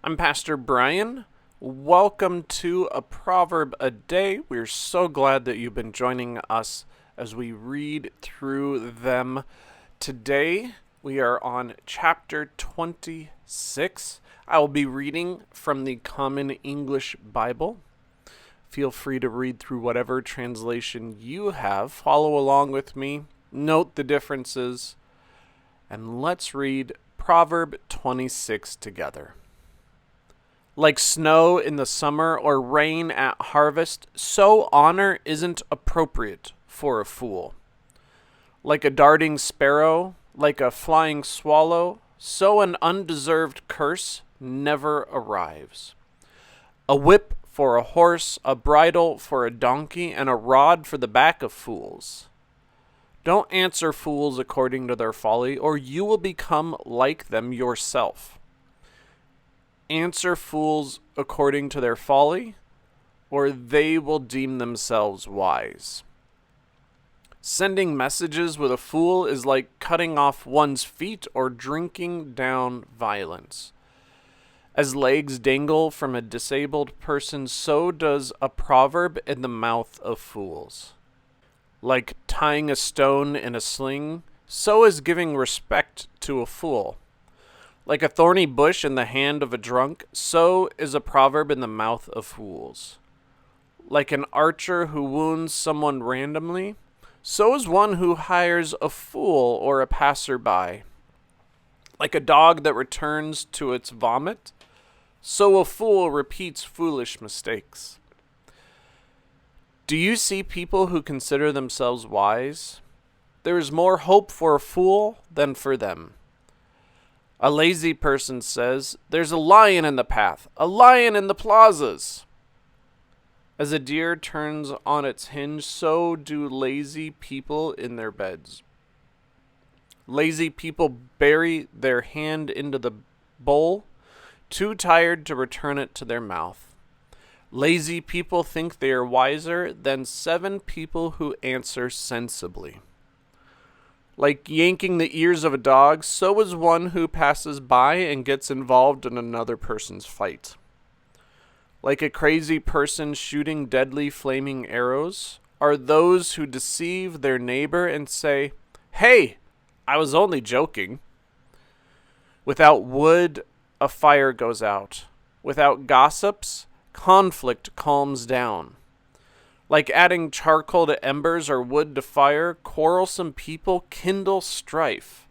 I'm Pastor Brian. Welcome to A Proverb a Day. We're so glad that you've been joining us as we read through them. Today, we are on chapter 26. I will be reading from the Common English Bible. Feel free to read through whatever translation you have. Follow along with me. Note the differences. And let's read Proverb 26 together. Like snow in the summer or rain at harvest, so honor isn't appropriate for a fool. Like a darting sparrow, like a flying swallow, so an undeserved curse never arrives. A whip for a horse, a bridle for a donkey, and a rod for the back of fools. Don't answer fools according to their folly, or you will become like them yourself. Answer fools according to their folly, or they will deem themselves wise. Sending messages with a fool is like cutting off one's feet or drinking down violence. As legs dangle from a disabled person, so does a proverb in the mouth of fools. Like tying a stone in a sling, so is giving respect to a fool. Like a thorny bush in the hand of a drunk, so is a proverb in the mouth of fools. Like an archer who wounds someone randomly, so is one who hires a fool or a passerby. Like a dog that returns to its vomit, so a fool repeats foolish mistakes. Do you see people who consider themselves wise? There is more hope for a fool than for them. A lazy person says, "There's a lion in the path, a lion in the plazas." As a deer turns on its hinge, so do lazy people in their beds. Lazy people bury their hand into the bowl, too tired to return it to their mouth. Lazy people think they are wiser than 7 people who answer sensibly. Like yanking the ears of a dog, so is one who passes by and gets involved in another person's fight. Like a crazy person shooting deadly flaming arrows are those who deceive their neighbor and say, "Hey, I was only joking." Without wood, a fire goes out. Without gossips, conflict calms down. Like adding charcoal to embers or wood to fire, quarrelsome people kindle strife.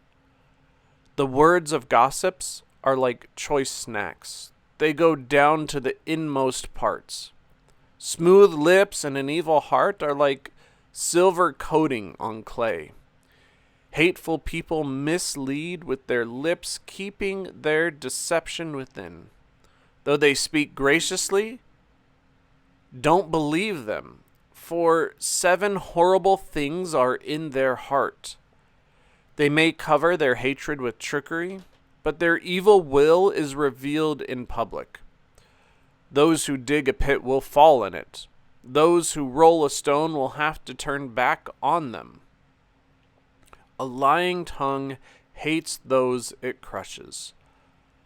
The words of gossips are like choice snacks. They go down to the inmost parts. Smooth lips and an evil heart are like silver coating on clay. Hateful people mislead with their lips, keeping their deception within. Though they speak graciously, don't believe them, for 7 horrible things are in their heart. They may cover their hatred with trickery, but their evil will is revealed in public. Those who dig a pit will fall in it. Those who roll a stone will have to turn back on them. A lying tongue hates those it crushes.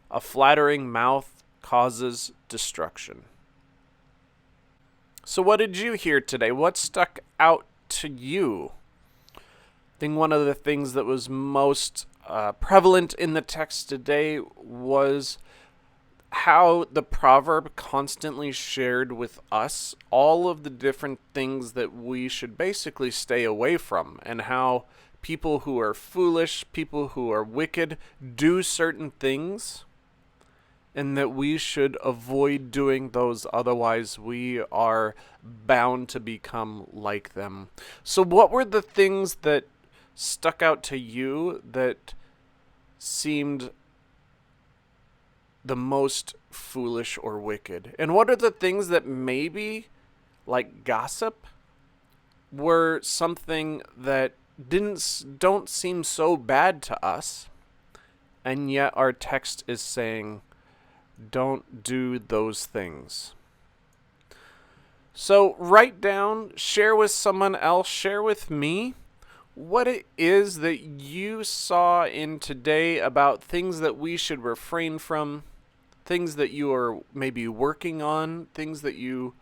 A flattering mouth causes destruction. So what did you hear today? What stuck out to you? I think one of the things that was most prevalent in the text today was how the proverb constantly shared with us all of the different things that we should basically stay away from, and how people who are foolish, people who are wicked, do certain things, and that we should avoid doing those, otherwise we are bound to become like them. So what were the things that stuck out to you that seemed the most foolish or wicked? And what are the things that maybe, like gossip, were something that don't seem so bad to us, and yet our text is saying, don't do those things? So write down, share with someone else, share with me what it is that you saw in today about things that we should refrain from, things that you are maybe working on, things that you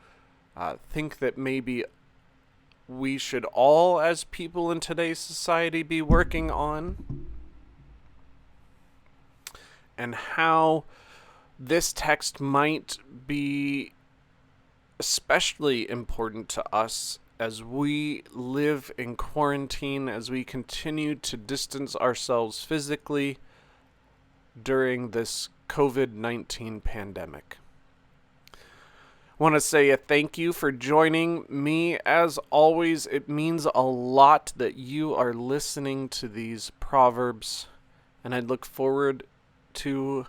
think that maybe we should all, as people in today's society, be working on, and how this text might be especially important to us as we live in quarantine, as we continue to distance ourselves physically during this COVID-19 pandemic. I want to say a thank you for joining me. As always, it means a lot that you are listening to these Proverbs, and I look forward to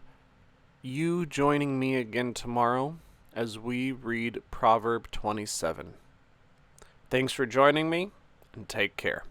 you joining me again tomorrow as we read Proverb 27. Thanks for joining me, and take care.